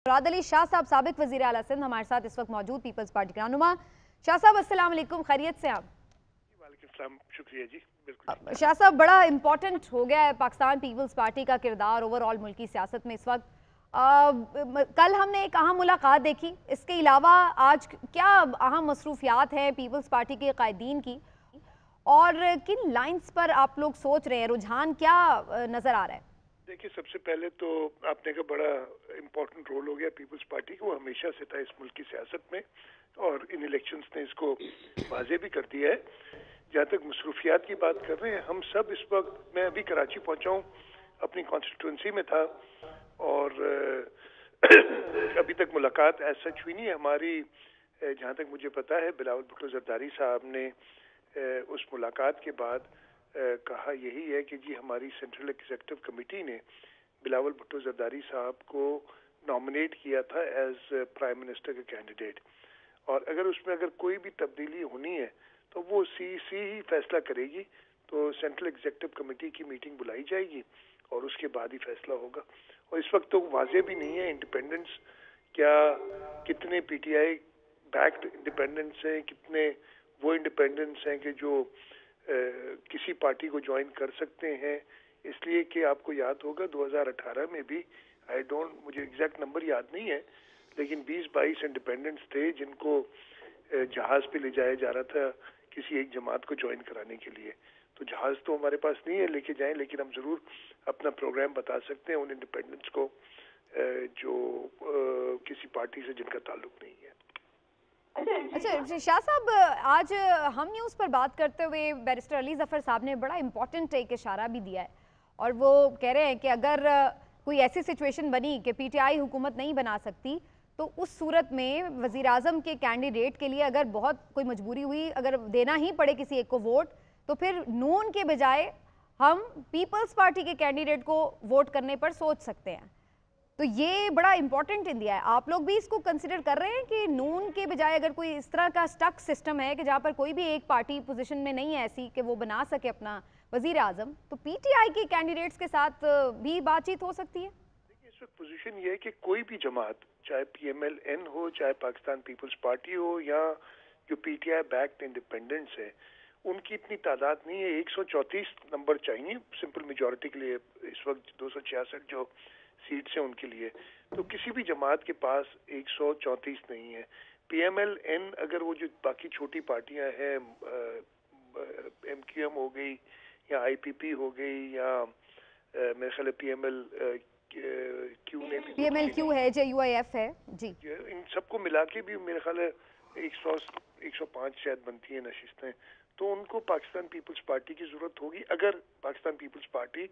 मुराद अली शाह साहब साबिक वज़ीर आला सिंध हमारे साथ इस वक्त मौजूद, पीपल्स पार्टी के रहनुमा। शाह साहब अस्सलाम वालेकुम, खैरियत से आप? वालेकुम, शुक्रिया जी। बिल्कुल शाह साहब, बड़ा इंपॉर्टेंट हो गया है पाकिस्तान पीपल्स पार्टी का किरदार ओवरऑल मुल्की सियासत में इस वक्त। कल हमने एक अहम मुलाकात देखी, इसके अलावा आज क्या अहम मसरूफियात हैं पीपल्स पार्टी के कायदीन की, और किन लाइन्स पर आप लोग सोच रहे हैं, रुझान क्या नज़र आ रहा है? देखिए, सबसे पहले तो आपने का बड़ा इम्पोर्टेंट रोल हो गया पीपल्स पार्टी को, हमेशा से था इस मुल्क की सियासत में, और इन इलेक्शंस ने इसको वाज़े भी कर दिया है। जहाँ तक मसरूफियात की बात कर रहे हैं, हम सब इस वक्त, मैं अभी कराची पहुँचा हूँ, अपनी कॉन्स्टिट्यूंसी में था, और अभी तक मुलाकात ऐसा सच हुई नहीं है हमारी। जहाँ तक मुझे पता है, बिलावल भुट्टो ज़रदारी साहब ने उस मुलाकात के बाद कहा यही है कि जी हमारी सेंट्रल एग्जीक्यूटिव कमेटी ने बिलावल भुट्टो ज़रदारी साहब को नॉमिनेट किया था एज प्राइम मिनिस्टर का कैंडिडेट, और अगर कोई भी तब्दीली होनी है तो वो सीसी ही फैसला करेगी। तो सेंट्रल एग्जीक्यूटिव कमेटी की मीटिंग बुलाई जाएगी और उसके बाद ही फैसला होगा। और इस वक्त तो वाज़े भी नहीं है इंडिपेंडेंस क्या, कितने पीटीआई बैक्ड इंडिपेंडेंस हैं, कितने वो इंडिपेंडेंस हैं कि जो किसी पार्टी को ज्वाइन कर सकते हैं। इसलिए कि आपको याद होगा 2018 में भी, मुझे एग्जैक्ट नंबर याद नहीं है, लेकिन 20-22 इंडिपेंडेंट्स थे जिनको जहाज पे ले जाया जा रहा था किसी एक जमात को ज्वाइन कराने के लिए। तो जहाज तो हमारे पास नहीं है लेके जाएं, लेकिन हम जरूर अपना प्रोग्राम बता सकते हैं उन इंडिपेंडेंट्स को जो किसी पार्टी से जिनका ताल्लुक नहीं है। अच्छा शाह साहब, आज हम न्यूज़ पर बात करते हुए बैरिस्टर अली ज़फ़र साहब ने बड़ा इम्पोर्टेंट एक इशारा भी दिया है, और वो कह रहे हैं कि अगर कोई ऐसी सिचुएशन बनी कि पीटीआई हुकूमत नहीं बना सकती, तो उस सूरत में वज़ीर आज़म के कैंडिडेट के लिए अगर बहुत कोई मजबूरी हुई, अगर देना ही पड़े किसी एक को वोट, तो फिर नून के बजाय हम पीपल्स पार्टी के कैंडिडेट को वोट करने पर सोच सकते हैं। तो ये बड़ा इंपॉर्टेंट इंडिया है, आप लोग भी इसको कंसिडर कर रहे हैं कि नून के बजाय अगर कोई इस तरह का स्टक सिस्टम है कि जहाँ पर कोई भी एक पार्टी पोजीशन में नहीं है ऐसी कि वो बना सके अपना वजीर आजम, तो पीटीआई के कैंडिडेट्स के साथ भी बातचीत हो सकती है? देखिए, इस वक्त पोजीशन ये है कि कोई भी जमात, चाहे PMLN हो, चाहे पाकिस्तान पीपल्स पार्टी हो, या जो पीटीआई बैक्ड इंडिपेंडेंट्स है, उनकी इतनी तादाद नहीं है। 134 नंबर चाहिए सिंपल मेजॉरिटी के लिए, इस वक्त 266 जो सीट्स हैं उनके लिए। तो किसी भी जमात के पास 134 नहीं है। PMLN, अगर वो जो बाकी छोटी पार्टियां हैं, MQM हो गई या IPP हो गई, या मेरे ख्याल PMLQ है, JUIF है जी, इन सबको मिला के भी मेरे ख्याल 105 शायद बनती है नशिस्तें। तो उनको पाकिस्तान पीपल्स पार्टी की जरूरत होगी अगर पाकिस्तान पीपल्स पार्टी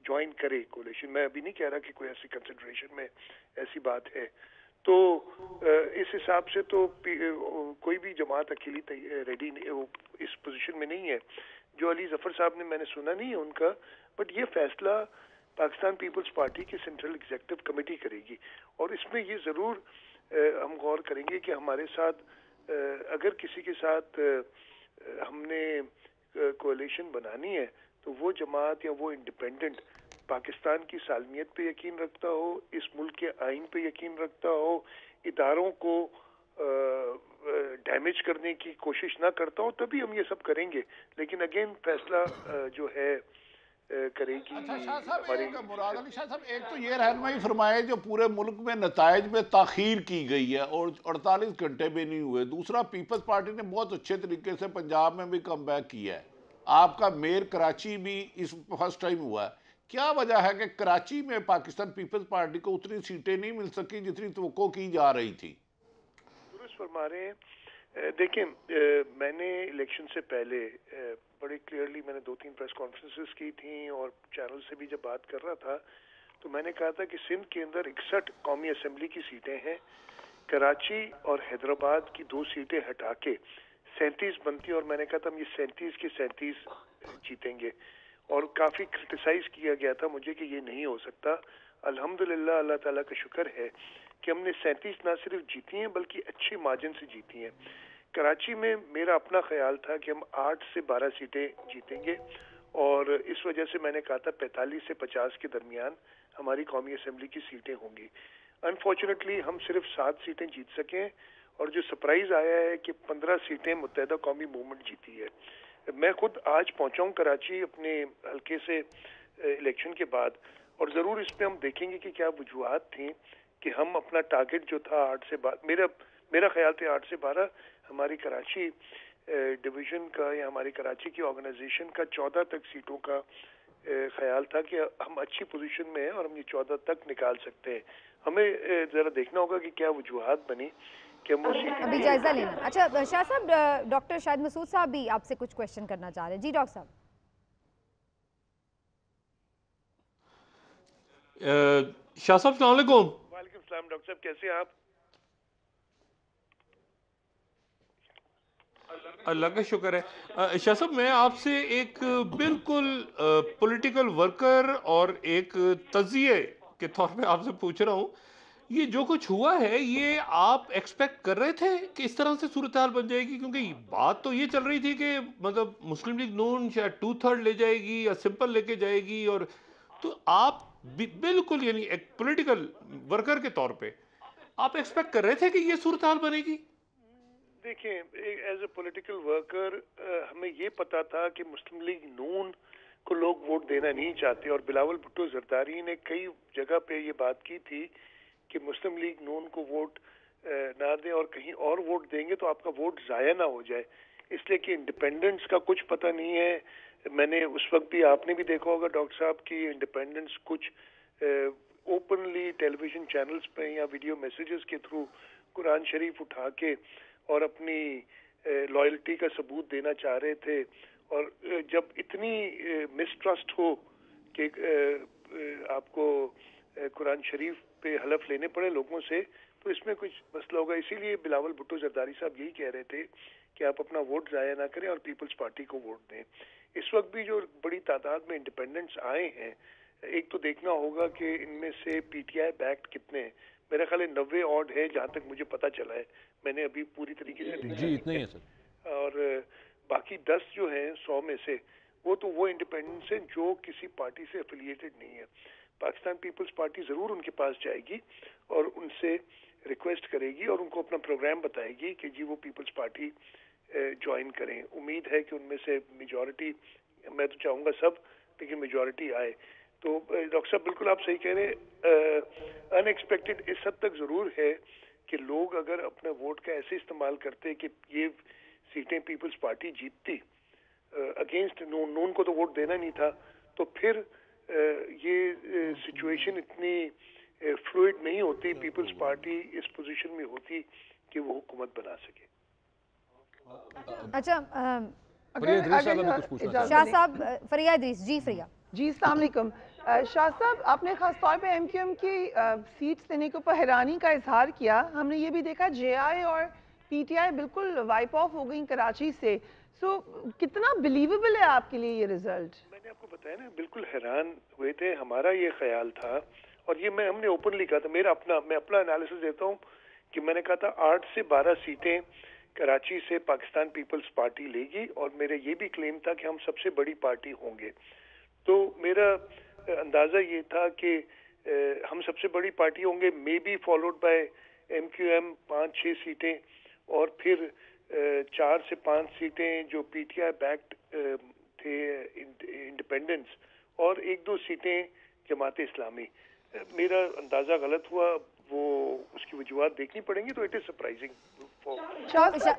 ज्वाइन करे कोalition। मैं अभी नहीं कह रहा कि कोई ऐसी कंसिडरेशन में ऐसी बात है। तो इस हिसाब से तो कोई भी जमात अकेली रेडी इस पोजीशन में नहीं है। जो अली ज़फ़र साहब ने, मैंने सुना नहीं है उनका, बट ये फैसला पाकिस्तान पीपल्स पार्टी की सेंट्रल एग्जीक्यूटिव कमेटी करेगी, और इसमें ये ज़रूर हम गौर करेंगे कि हमारे साथ अगर किसी के साथ हमने कोalition बनानी है तो वो जमात या वो इंडिपेंडेंट पाकिस्तान की सालमियत पे यकीन रखता हो, इस मुल्क के आइन पे यकीन रखता हो, इदारों को डैमेज करने की कोशिश ना करता हो, तभी हम ये सब करेंगे। लेकिन अगेन फैसला जो है करेगी। अच्छा शाह साहब, मुराद अली शाह साहब, एक तो ये रहनुमाई फरमाए जो पूरे मुल्क में नताइज में ताखीर की गई है और 48 घंटे भी नहीं हुए। दूसरा, पीपल्स पार्टी ने बहुत अच्छे तरीके से पंजाब में भी कम बैक किया है। आपका मेयर कराची भी इस फर्स्ट टाइम हुआ है। क्या वजह है कि कराची में पाकिस्तान पीपल्स पार्टी को उतनी सीटें नहीं मिल सकी जितनी तवक्को की जा रही थी? दुरुस्त फरमा रहे हैं। देखिए, मैंने इलेक्शन से पहले बड़े क्लियरली मैंने 2-3 प्रेस कॉन्फ्रेंसेस की थी और चैनल से भी जब बात कर रहा था तो मैंने कहा था कि सिंध के अंदर 61 कौमी असम्बली की सीटें हैं, कराची और हैदराबाद की 2 सीटें हटा के 37 बनती, और मैंने कहा था हम ये 37 के 37 जीतेंगे। और काफ़ी क्रिटिसाइज किया गया था मुझे कि ये नहीं हो सकता। अल्हम्दुलिल्लाह, अल्लाह ताला का शुक्र है कि हमने 37 ना सिर्फ जीती हैं बल्कि अच्छे मार्जिन से जीती हैं। कराची में मेरा अपना ख्याल था कि हम 8 से 12 सीटें जीतेंगे, और इस वजह से मैंने कहा था 45 से 50 के दरमियान हमारी कौमी असम्बली की सीटें होंगी। अनफॉर्चुनेटली हम सिर्फ 7 सीटें जीत सके और जो सरप्राइज आया है कि 15 सीटें मुत्तहिदा कौमी मूवमेंट जीती है। मैं खुद आज पहुंचा हूं कराची अपने हल्के से इलेक्शन के बाद, और ज़रूर इस पे हम देखेंगे कि क्या वजूहात थी कि हम अपना टारगेट जो था 8 से 12, मेरा ख्याल था 8 से 12, हमारी कराची डिवीज़न का या हमारी कराची की ऑर्गेनाइजेशन का 14 तक सीटों का ख्याल था कि हम अच्छी पोजीशन में हैं और हम ये 14 तक निकाल सकते हैं। हमें ज़रा देखना होगा कि क्या वजूहात बनी कि हम अभी जायजा लेना। अच्छा शाह साहब, डॉक्टर शाहिद मसूद साहब भी आपसे कुछ क्वेश्चन करना चाह रहे हैं। जी डॉक्टर साहब। शाह साहब अस्सलाम वालेकुम। वालेकुम सलाम। डॉक्टर साहब कैसे हैं आप? अल्लाह का शुक्र है। शाह साहब मैं आपसे एक बिल्कुल पॉलिटिकल वर्कर और एक तजिए के तौर पे आपसे पूछ रहा हूँ, ये जो कुछ हुआ है ये आप एक्सपेक्ट कर रहे थे कि इस तरह से सूरत हाल बन जाएगी? क्योंकि बात तो ये चल रही थी कि मतलब मुस्लिम लीग नून शायद 2/3 ले जाएगी या सिंपल लेके जाएगी, और तो आप बिल्कुल यानी एक पॉलिटिकल वर्कर के तौर पे आप एक्सपेक्ट कर रहे थे कि ये सूरत हाल बनेगी? देखिए, एज ए पॉलिटिकल वर्कर हमें ये पता था कि मुस्लिम लीग नून को लोग वोट देना नहीं चाहते, और बिलावल भुट्टो जरदारी ने कई जगह पे ये बात की थी कि मुस्लिम लीग नून को वोट ना दें और कहीं और वोट देंगे तो आपका वोट ज़ाया ना हो जाए, इसलिए कि इंडिपेंडेंस का कुछ पता नहीं है। मैंने उस वक्त भी, आपने भी देखा होगा डॉक्टर साहब की इंडिपेंडेंस कुछ ओपनली टेलीविजन चैनल्स पे या वीडियो मैसेजेस के थ्रू कुरान शरीफ उठा के और अपनी लॉयल्टी का सबूत देना चाह रहे थे, और जब इतनी मिसट्रस्ट हो कि आपको कुरान शरीफ पे हलफ लेने पड़े लोगों से, तो इसमें कुछ मसला होगा। इसीलिए बिलावल भुट्टो जरदारी साहब यही कह रहे थे कि आप अपना वोट ज़ाया ना करें और पीपल्स पार्टी को वोट दें। इस वक्त भी जो बड़ी तादाद में इंडिपेंडेंट्स आए हैं, एक तो देखना होगा कि इनमें से पीटीआई बैक्ड कितने हैं। मेरा ख्याल है 90 ऑड है जहाँ तक मुझे पता चला है, मैंने अभी पूरी तरीके से देखा जी इतना ही है सर। और बाकी 10 जो हैं 100 में से, वो इंडिपेंडेंट्स हैं जो किसी पार्टी से एफिलिएटेड नहीं है। पाकिस्तान पीपल्स पार्टी ज़रूर उनके पास जाएगी और उनसे रिक्वेस्ट करेगी और उनको अपना प्रोग्राम बताएगी कि जी वो पीपल्स पार्टी ज्वाइन करें। उम्मीद है कि उनमें से मेजॉरिटी, मैं तो चाहूँगा सब, लेकिन मेजॉरिटी आए। तो डॉक्टर साहब बिल्कुल आप सही कह रहे हैं, अनएक्सपेक्टेड इस हद तक ज़रूर है कि लोग अगर अपने वोट का ऐसे इस्तेमाल करते कि ये सीटें पीपल्स पार्टी जीतती, अगेंस्ट नून को तो वोट देना नहीं था, तो फिर ये सिचुएशन इतनी फ्लूइड नहीं होती, पीपल्स पार्टी इस पोजीशन में होती कि वो हुकूमत बना सके। अच्छा अगर शाह साहब, फरिया इदरीस जी। फरिया जी अस्सलाम वालेकुम। शाह साहब, आपने खास तौर पे एमक्यूएम की सीट्स लेने के ऊपर हैरानी का इजहार किया। हमने ये भी देखा जेआई और पीटीआई बिल्कुल वाइप ऑफ हो गई कराची से। सो कितना बिलीवेबल है आपके लिए ये रिजल्ट? मैंने आपको बताया ना, बिल्कुल हैरान हुए थे। हमारा ये ख्याल था और ये हमने ओपनली कहा था, मैं अपना एनालिसिस देता हूँ कि मैंने कहा था 8 से 12 सीटें कराची से पाकिस्तान पीपल्स पार्टी लेगी, और मेरा ये भी क्लेम था कि हम सबसे बड़ी पार्टी होंगे। तो मेरा अंदाज़ा ये था कि हम सबसे बड़ी पार्टी होंगे, may be followed by MQM 5-6 सीटें, और फिर 4 से 5 सीटें जो पीटीआई बैक्ड थे इंडिपेंडेंस, और 1-2 सीटें जमात इस्लामी। मेरा अंदाज़ा गलत हुआ, वो उसकी वजूहात देखनी पड़ेंगी। तो इट इज़ सरप्राइजिंग।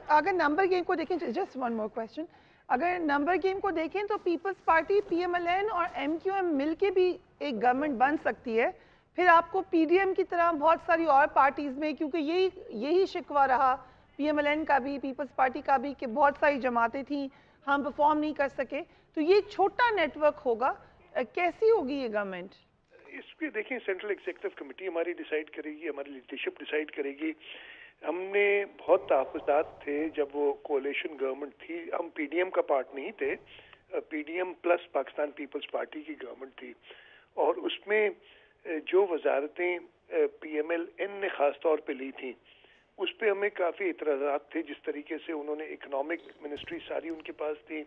अगर नंबर गेम को देखें, जस्ट वन मोर क्वेश्चन, अगर नंबर गेम को देखें तो पीपल्स पार्टी, पीएमएलएन और एमक्यूएम मिलके भी एक गवर्नमेंट बन सकती है। फिर आपको पीडीएम की तरह बहुत सारी और पार्टीज में, क्योंकि यही शिकवा रहा पीएमएलएन का भी, पीपल्स पार्टी का भी, कि बहुत सारी जमातें थी, हम परफॉर्म नहीं कर सके। तो ये एक छोटा नेटवर्क होगा, कैसी होगी ये गवर्नमेंट? इसमें देखिए, सेंट्रल एग्जीक्यूटिव कमेटी हमारी डिसाइड करेगी, हमारी लीडरशिप डिसाइड करेगी। हमने बहुत तहफ़्फ़ुज़ात थे जब वो कोalition गवर्नमेंट थी, हम पीडीएम का पार्ट नहीं थे, PDM plus Pakistan Peoples Party की गवर्नमेंट थी, और उसमें जो वजारतें पीएमएलएन ने ख़ास तौर पे ली थी उस पर हमें काफ़ी इतराज़ात थे। जिस तरीके से उन्होंने इकोनॉमिक मिनिस्ट्री सारी उनके पास थी,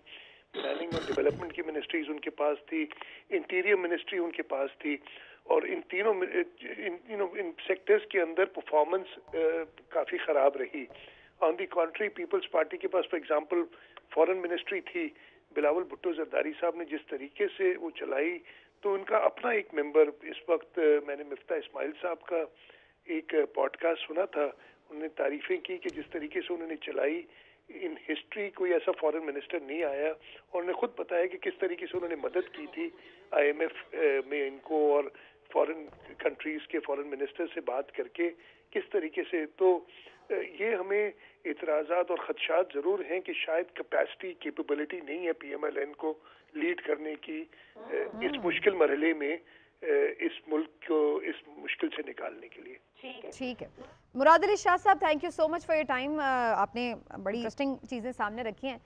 प्लानिंग और डेवलपमेंट की मिनिस्ट्रीज उनके पास थी, इंटीरियर मिनिस्ट्री उनके पास थी, और इन तीनों इन सेक्टर्स के अंदर परफॉर्मेंस काफ़ी ख़राब रही। ऑन दी कॉन्ट्री पीपल्स पार्टी के पास फॉर एग्जांपल फॉरेन मिनिस्ट्री थी, बिलावल भुट्टो जरदारी साहब ने जिस तरीके से वो चलाई, तो उनका अपना एक मेंबर, इस वक्त मैंने मिफ्ता इस्माइल साहब का एक पॉडकास्ट सुना था, उन्होंने तारीफें की कि जिस तरीके से उन्होंने चलाई, इन हिस्ट्री कोई ऐसा फॉरेन मिनिस्टर नहीं आया। और उन्होंने खुद बताया कि किस तरीके से उन्होंने मदद की थी IMF में इनको, और फॉरेन कंट्रीज के फॉरेन मिनिस्टर से बात करके किस तरीके से। तो ये हमें इतराज़ात और खदशात ज़रूर हैं कि शायद कैपेसिटी कैपेबिलिटी नहीं है PMLN को लीड करने की इस मुश्किल मरहले में, इस मुल्क को इस मुश्किल से निकालने के लिए। ठीक है मुराद अली शाह साहब, thank you so much for your time. आपने बड़ी इंटरेस्टिंग चीज़ें सामने रखी हैं।